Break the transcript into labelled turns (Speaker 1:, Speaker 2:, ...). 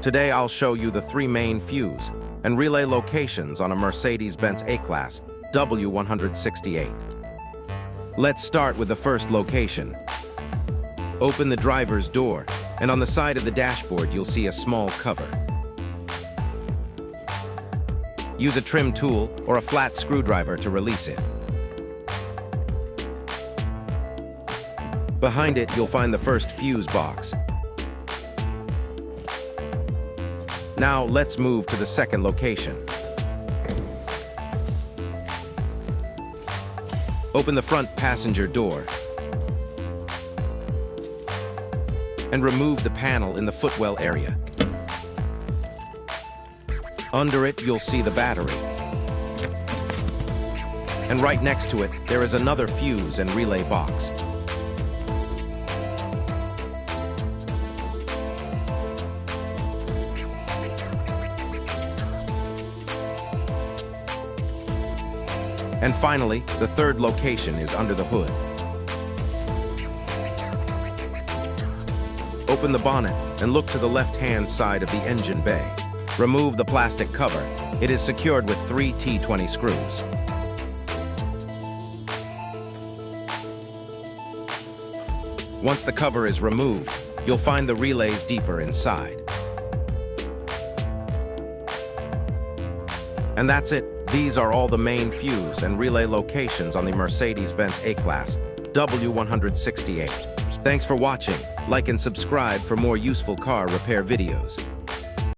Speaker 1: Today I'll show you the 3 main fuse and relay locations on a Mercedes-Benz A-Class W168. Let's start with the first location. Open the driver's door, and on the side of the dashboard you'll see a small cover. Use a trim tool or a flat screwdriver to release it. Behind it, you'll find the first fuse box. Now, let's move to the second location. Open the front passenger door and remove the panel in the footwell area. Under it, you'll see the battery. And right next to it, there is another fuse and relay box. And finally, the third location is under the hood. Open the bonnet and look to the left-hand side of the engine bay. Remove the plastic cover. It is secured with 3 T20 screws. Once the cover is removed, you'll find the relays deeper inside. And that's it. These are all the main fuse and relay locations on the Mercedes-Benz A-Class W168. Thanks for watching. Like and subscribe for more useful car repair videos.